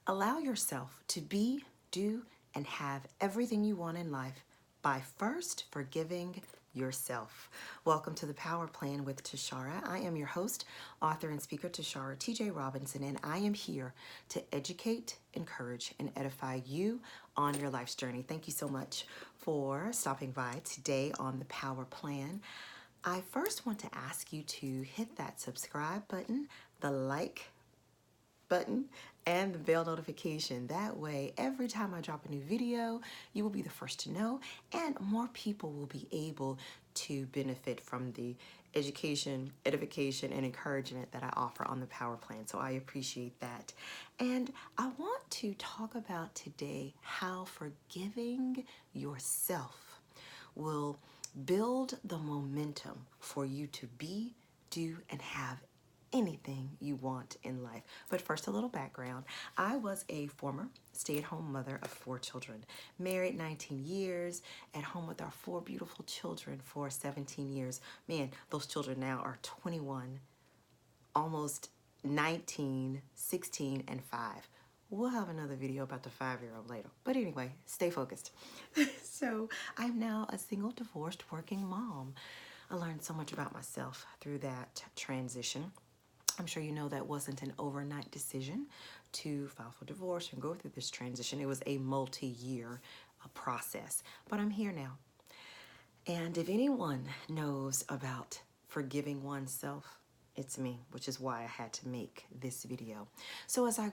Allow yourself to be, do, and have everything you want in life by first forgiving yourself. Welcome to the Power Plan with Tashara. I am your host, author, and speaker Tashara T.J. Robinson, and I am here to educate, encourage, and edify you on your life's journey. Thank you so much for stopping by today on the Power Plan. I first want to ask you to hit that subscribe button, the like button, and the bell notification. That way, every time I drop a new video, you will be the first to know, and more people will be able to benefit from the education, edification, and encouragement that I offer on the Power Plan. So I appreciate that. And I want to talk about today how forgiving yourself will build the momentum for you to be, do, and have anything you want in life. But first, a little background. I was a former stay-at-home mother of 4 children, married 19 years, at home with our 4 beautiful children for 17 years. Man, those children now are 21, almost 19, 16, and 5. We'll have another video about the 5-year-old later. But anyway, stay focused. So I'm now a single, divorced, working mom. I learned so much about myself through that transition. I'm sure you know that wasn't an overnight decision to file for divorce and go through this transition. It was a multi-year process, but I'm here now. And if anyone knows about forgiving oneself, it's me, which is why I had to make this video. So as I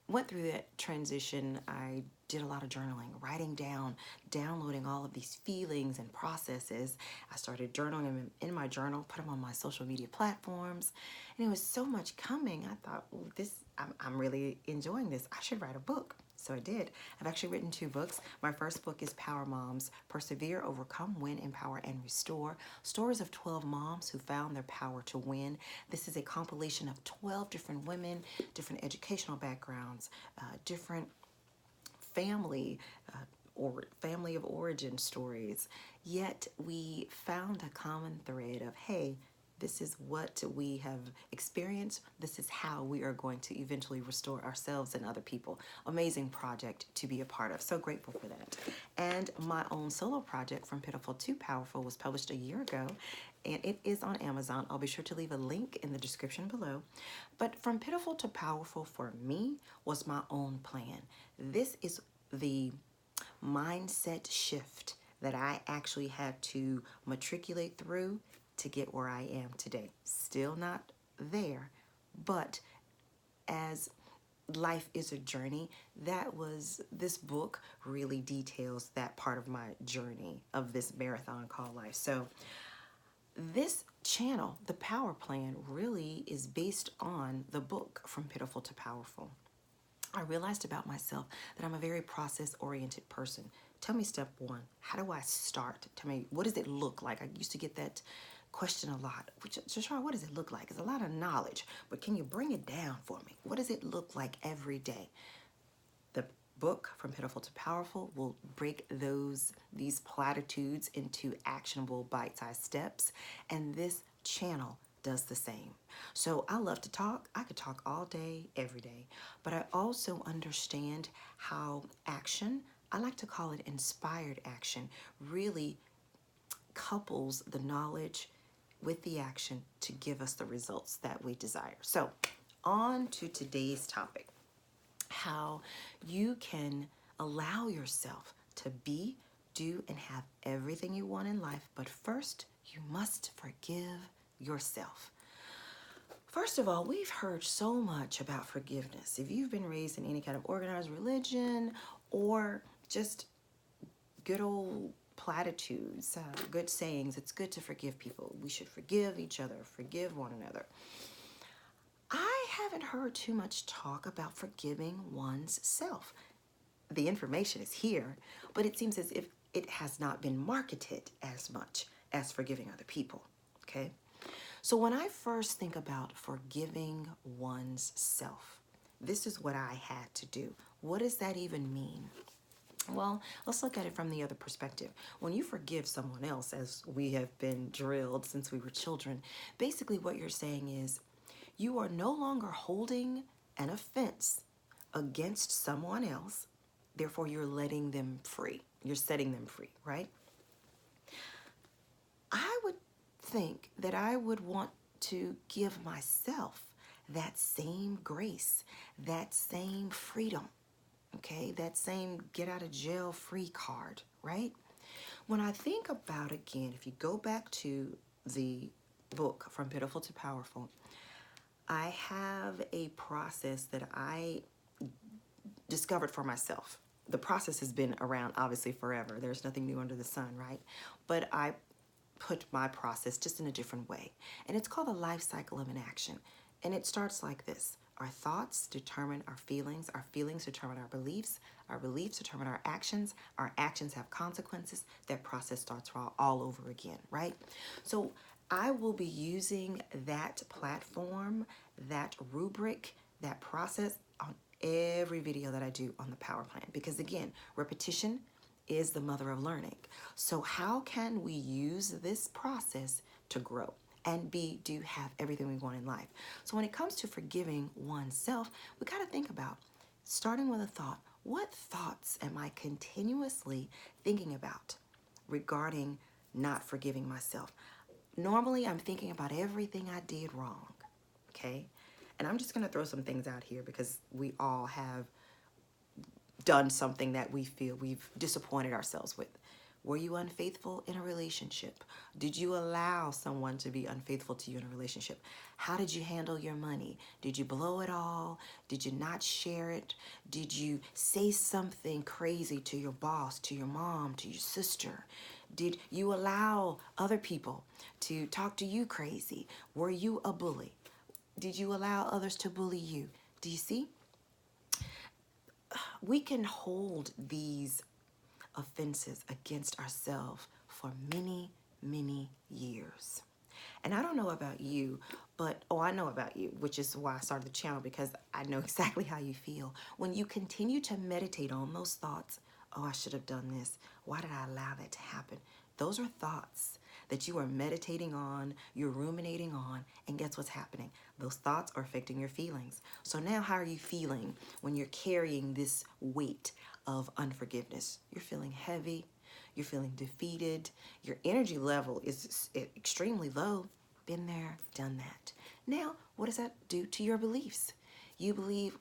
went through that transition, I did a lot of journaling, writing down, downloading all of these feelings and processes. I started journaling them in my journal, put them on my social media platforms, and it was so much coming. I thought, well, I'm really enjoying this. I should write a book. So I did. I've actually written 2 books. My first book is Power Moms, Persevere, Overcome, Win, Empower, and Restore. Stories of 12 moms who found their power to win. This is a compilation of 12 different women, different educational backgrounds, different family or family of origin stories. Yet we found a common thread of, hey, this is what we have experienced. This is how we are going to eventually restore ourselves and other people. Amazing project to be a part of. So grateful for that. And my own solo project, From Pitiful to Powerful, was published a year ago, and it is on Amazon. I'll be sure to leave a link in the description below. But From Pitiful to Powerful for me was my own plan. This is the mindset shift that I actually had to matriculate through to get where I am today. Still not there, but as life is a journey, this book really details that part of my journey of this marathon called life. So this channel, the Power Plan, really is based on the book From Pitiful to Powerful. I realized about myself that I'm a very process-oriented person. Tell me step 1. How do I start? Tell me, what does it look like? I used to get that question a lot. Tashara, what does it look like? It's a lot of knowledge, but can you bring it down for me? What does it look like every day? The book From Pitiful to Powerful will break these platitudes into actionable bite-sized steps, and this channel does the same. So I love to talk. I could talk all day, every day, but I also understand how action, I like to call it inspired action, really couples the knowledge with the action to give us the results that we desire. So on to today's topic, how you can allow yourself to be, do, and have everything you want in life. But first, you must forgive yourself. First of all, we've heard so much about forgiveness. If you've been raised in any kind of organized religion or just good old platitudes, good sayings, it's good to forgive people. We should forgive each other, forgive one another. I haven't heard too much talk about forgiving one's self. The information is here, but it seems as if it has not been marketed as much as forgiving other people, okay? So when I first think about forgiving one's self, this is what I had to do. What does that even mean? Well, let's look at it from the other perspective. When you forgive someone else, as we have been drilled since we were children, basically what you're saying is you are no longer holding an offense against someone else. Therefore, you're letting them free. You're setting them free, right? I would think that I would want to give myself that same grace, that same freedom, okay? That same get out of jail free card, right? When I think about, again, if you go back to the book From Pitiful to Powerful, I have a process that I discovered for myself. The process has been around obviously forever. There's nothing new under the sun, right? But I put my process just in a different way. And it's called the life cycle of an action. And it starts like this. Our thoughts determine our feelings determine our beliefs determine our actions have consequences. That process starts all over again, right? So I will be using that platform, that rubric, that process on every video that I do on the Power Plan, because again, repetition is the mother of learning. So how can we use this process to grow and have everything we want in life? So when it comes to forgiving oneself, we got to think about, starting with a thought, what thoughts am I continuously thinking about regarding not forgiving myself? Normally, I'm thinking about everything I did wrong, okay? And I'm just going to throw some things out here because we all have done something that we feel we've disappointed ourselves with. Were you unfaithful in a relationship? Did you allow someone to be unfaithful to you in a relationship? How did you handle your money? Did you blow it all? Did you not share it? Did you say something crazy to your boss, to your mom, to your sister? Did you allow other people to talk to you crazy? Were you a bully? Did you allow others to bully you? Do you see? We can hold these offenses against ourselves for many, many years. And I don't know about you, but, I know about you, which is why I started the channel, because I know exactly how you feel. When you continue to meditate on those thoughts, I should have done this. Why did I allow that to happen? Those are thoughts that you are meditating on, you're ruminating on, and guess what's happening? Those thoughts are affecting your feelings. So now how are you feeling when you're carrying this weight of unforgiveness? You're feeling heavy, you're feeling defeated, your energy level is extremely low. Been there, done that. Now, what does that do to your beliefs? You believe,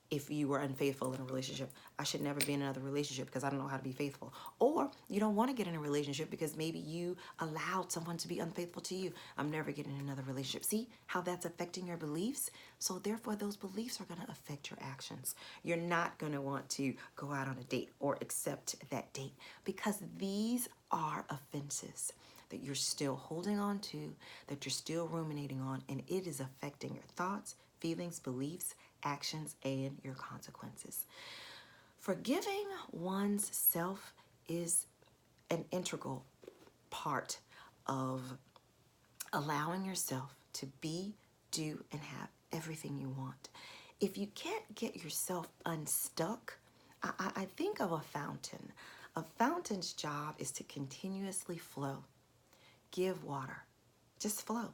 if you were unfaithful in a relationship, I should never be in another relationship because I don't know how to be faithful. Or you don't want to get in a relationship because maybe you allowed someone to be unfaithful to you. I'm never getting in another relationship. See how that's affecting your beliefs? So therefore, those beliefs are going to affect your actions. You're not going to want to go out on a date or accept that date because these are offenses that you're still holding on to, that you're still ruminating on, and it is affecting your thoughts, feelings, beliefs, actions, and your consequences. Forgiving one's self is an integral part of allowing yourself to be, do, and have everything you want. If you can't get yourself unstuck, I think of a fountain. A fountain's job is to continuously flow. Give water. Just flow,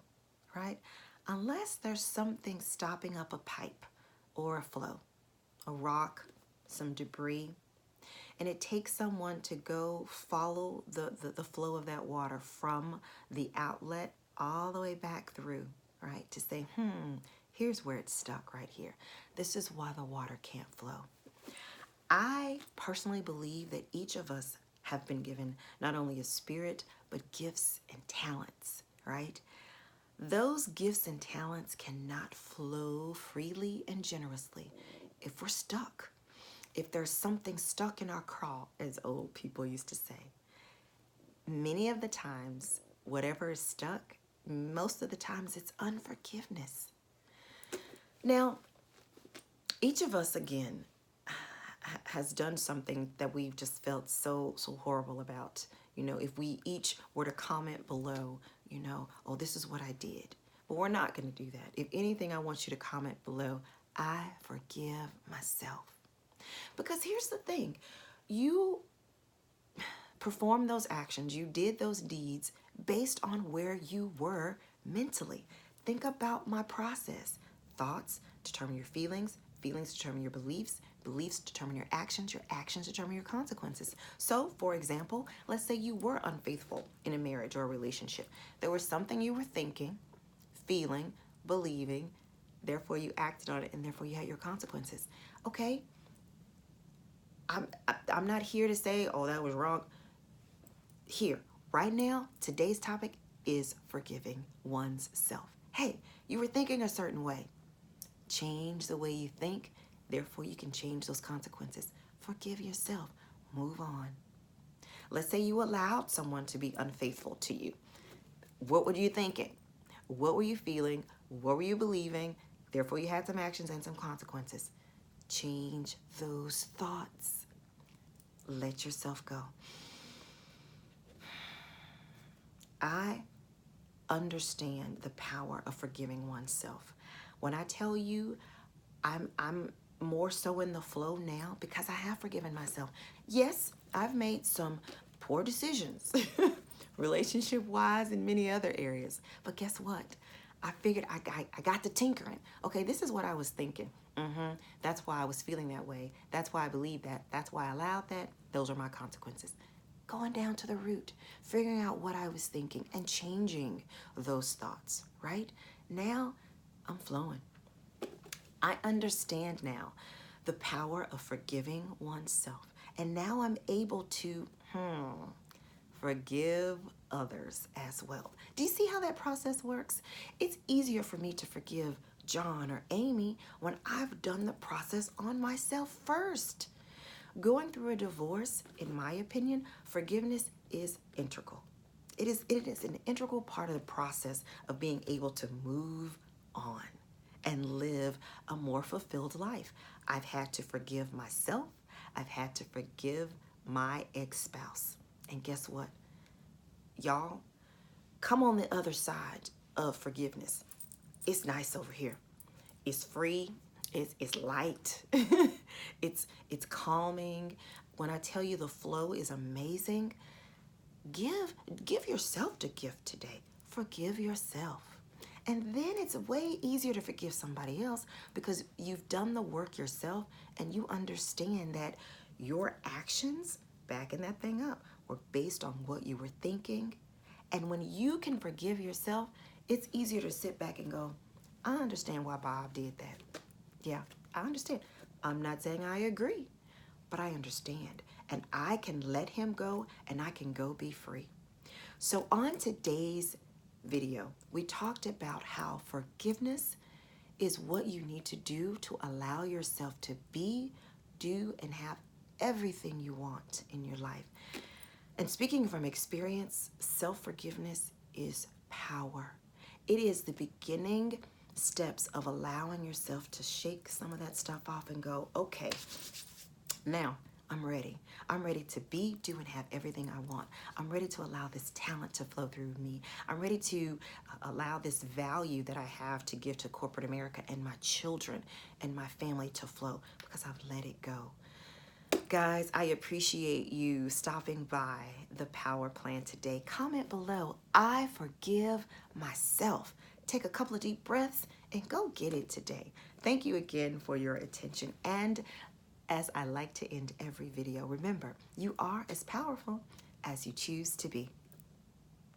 right? Unless there's something stopping up a pipe or a flow, a rock, some debris, and it takes someone to go follow the flow of that water from the outlet all the way back through, right? To say, here's where it's stuck right here. This is why the water can't flow. I personally believe that each of us have been given not only a spirit, but gifts and talents, right? Those gifts and talents cannot flow freely and generously if we're stuck. If there's something stuck in our craw, as old people used to say. Many of the times, whatever is stuck, most of the times it's unforgiveness. Now, each of us, again, has done something that we've just felt so horrible about. If we each were to comment below, this is what I did. But we're not going to do that. If anything, I want you to comment below, I forgive myself. Because here's the thing, you performed those actions, you did those deeds based on where you were mentally. Think about my process. Thoughts determine your feelings Feelings determine your beliefs. Beliefs determine your actions. Your actions determine your consequences. So, for example, let's say you were unfaithful in a marriage or a relationship. There was something you were thinking, feeling, believing, therefore you acted on it, and therefore you had your consequences. Okay? I'm not here to say, oh, that was wrong. Here, right now, today's topic is forgiving one's self. Hey, you were thinking a certain way. Change the way you think, therefore you can change those consequences. Forgive yourself. Move on. Let's say you allowed someone to be unfaithful to you. What were you thinking? What were you feeling? What were you believing? Therefore you had some actions and some consequences. Change those thoughts. Let yourself go. I understand the power of forgiving oneself. When I tell you I'm more so in the flow now because I have forgiven myself. Yes, I've made some poor decisions, relationship-wise and many other areas. But guess what? I figured I got to tinkering. Okay, this is what I was thinking. That's why I was feeling that way. That's why I believed that. That's why I allowed that. Those are my consequences. Going down to the root, figuring out what I was thinking and changing those thoughts, right? Now I'm flowing. I understand now the power of forgiving oneself. And now I'm able to forgive others as well. Do you see how that process works? It's easier for me to forgive John or Amy when I've done the process on myself first. Going through a divorce, in my opinion, forgiveness is integral. It is an integral part of the process of being able to move on and live a more fulfilled life. I've had to forgive myself. I've had to forgive my ex-spouse. And guess what? Y'all, come on the other side of forgiveness. It's nice over here. It's free. It's light. it's calming. When I tell you the flow is amazing, give yourself the gift today. Forgive yourself. And then it's way easier to forgive somebody else because you've done the work yourself and you understand that your actions, backing that thing up, were based on what you were thinking. And when you can forgive yourself, it's easier to sit back and go, I understand why Bob did that. Yeah, I understand. I'm not saying I agree, but I understand. And I can let him go and I can go be free. So on today's video, we talked about how forgiveness is what you need to do to allow yourself to be, do, and have everything you want in your life. And speaking from experience, self-forgiveness is power. It is the beginning steps of allowing yourself to shake some of that stuff off and go, okay, now I'm ready. I'm ready to be, do, and have everything I want. I'm ready to allow this talent to flow through me. I'm ready to allow this value that I have to give to corporate America and my children and my family to flow because I've let it go. Guys, I appreciate you stopping by the Power Plan today. Comment below, I forgive myself. Take a couple of deep breaths and go get it today. Thank you again for your attention. And as I like to end every video, remember, you are as powerful as you choose to be.